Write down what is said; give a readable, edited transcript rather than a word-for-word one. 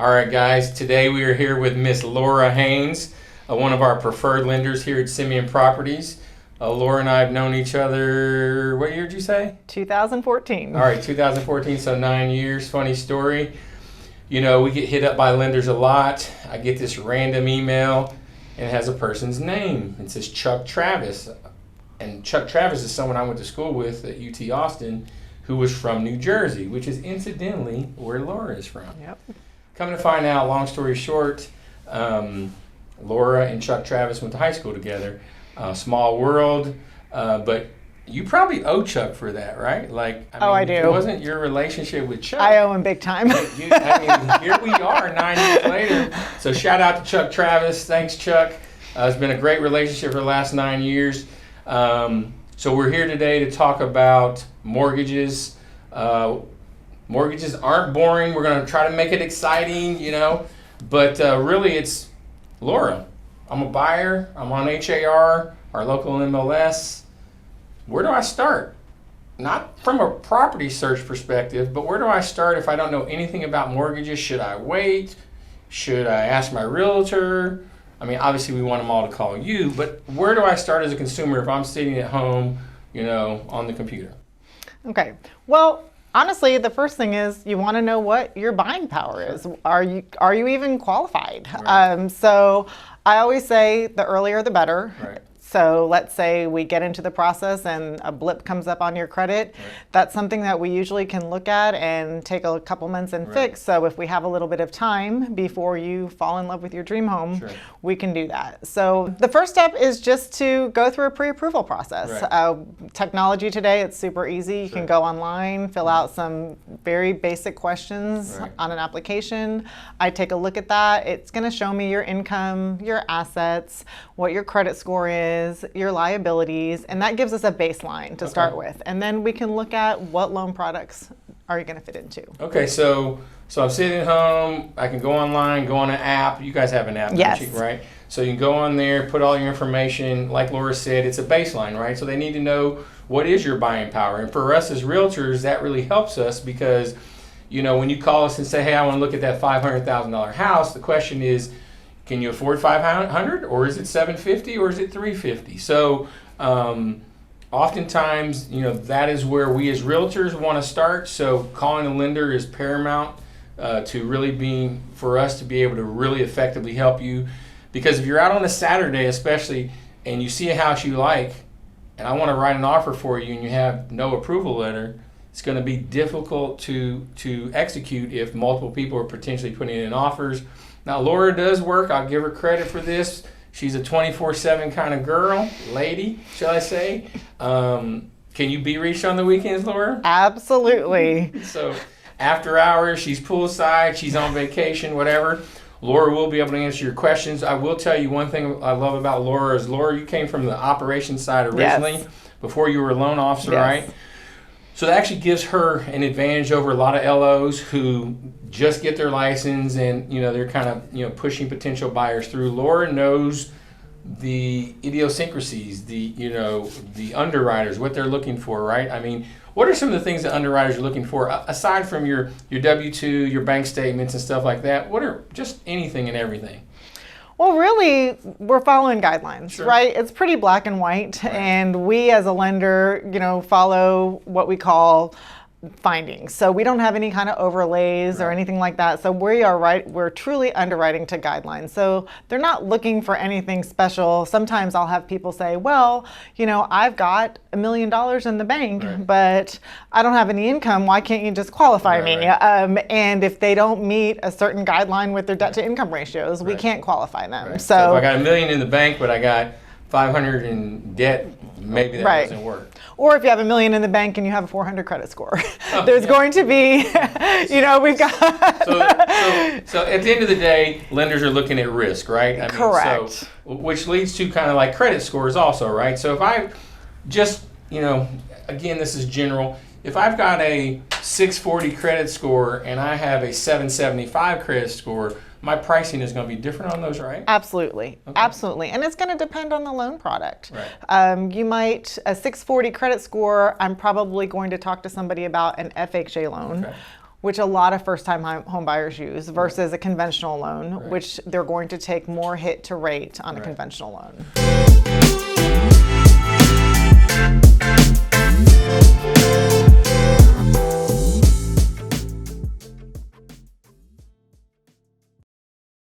All right, guys. Today we are here with Miss Laura Haynes, one of our preferred lenders here at Simeon Properties. Laura and I have known each other, what year did you say? 2014. All right, 2014, so 9 years. Funny story. You know, we get hit up by lenders a lot. I get this random email and it has a person's name. It says Chuck Travis. And Chuck Travis is someone I went to school with at UT Austin who was from New Jersey, which is incidentally where Laura is from. Yep. Coming to find out, long story short, Laura and Chuck Travis went to high school together. Small world, but you probably owe Chuck for that, right? Like, I do. It wasn't your relationship with Chuck. I owe him big time. Here we are 9 years later. So shout out to Chuck Travis. Thanks, Chuck. It's been a great relationship for the last 9 years. So we're here today to talk about mortgages. Mortgages aren't boring. We're going to try to make it exciting, but really it's Laura. I'm a buyer. I'm on HAR, our local MLS. Where do I start? Not from a property search perspective, but where do I start if I don't know anything about mortgages? Should I wait? Should I ask my realtor? I mean, obviously we want them all to call you, but where do I start as a consumer if I'm sitting at home, on the computer? Okay. Well, honestly, the first thing is you want to know what your buying power is. Are you even qualified? Right. So I always say the earlier the better. Right. So let's say we get into the process and a blip comes up on your credit. Right. That's something that we usually can look at and take a couple months and fix. So if we have a little bit of time before you fall in love with your dream home, Sure. we can do that. So the first step is just to go through a pre-approval process. Right. Technology today, it's super easy. You can go online, fill out some very basic questions on an application. I take a look at that. It's going to show me your income, your assets, what your credit score is, your liabilities, and that gives us a baseline to start with. And then we can look at what loan products are you going to fit into. Okay, so I'm sitting at home. I can go online, go on an app. You guys have an app, Yes. don't you, right? So you can go on there, put all your information. Like Laura said, it's a baseline, right? So they need to know what is your buying power. And for us as realtors, that really helps us because, when you call us and say, hey, I want to look at that $500,000 house, the question is, can you afford $500, or is it $750, or is it $350? So oftentimes, that is where we as realtors want to start. So calling a lender is paramount to really for us to be able to really effectively help you. Because if you're out on a Saturday, especially, and you see a house you like, and I want to write an offer for you, and you have no approval letter, it's going to be difficult to execute if multiple people are potentially putting in offers. Now, Laura does work. I'll give her credit for this. She's a 24/7 kind of girl, lady, shall I say. Can you be reached on the weekends, Laura? Absolutely. So after hours, she's poolside, she's on vacation, whatever. Laura will be able to answer your questions. I will tell you one thing I love about Laura is, Laura, you came from the operations side originally, before you were a loan officer, right? So that actually gives her an advantage over a lot of LOs who just get their license and they're kind of pushing potential buyers through. Laura knows the idiosyncrasies, the underwriters, what they're looking for, right? I mean, what are some of the things that underwriters are looking for aside from your W-2, your bank statements and stuff like that? What are just anything and everything? Well, really, we're following guidelines, Sure. right? It's pretty black and white, and we as a lender, follow what we call findings. So we don't have any kind of overlays or anything like that. So we're truly underwriting to guidelines. So they're not looking for anything special. Sometimes I'll have people say, well, I've got $1 million in the bank, but I don't have any income. Why can't you just qualify me? And if they don't meet a certain guideline with their debt to income ratios, we can't qualify them. So if I got $1 million in the bank, but I got 500 in debt, maybe that doesn't work. Or if you have $1 million in the bank and you have a 400 credit score, there's going to be, we've got. So at the end of the day, lenders are looking at risk, right? Correct. So, which leads to kind of like credit scores also, right? So if I just, again, this is general. If I've got a 640 credit score and I have a 775 credit score, my pricing is going to be different on those, right? Absolutely. Okay. Absolutely. And it's going to depend on the loan product. Right. You might, a 640 credit score, I'm probably going to talk to somebody about an FHA loan. Okay. which a lot of first-time home buyers use, versus a conventional loan, which they're going to take more hit to rate on a conventional loan.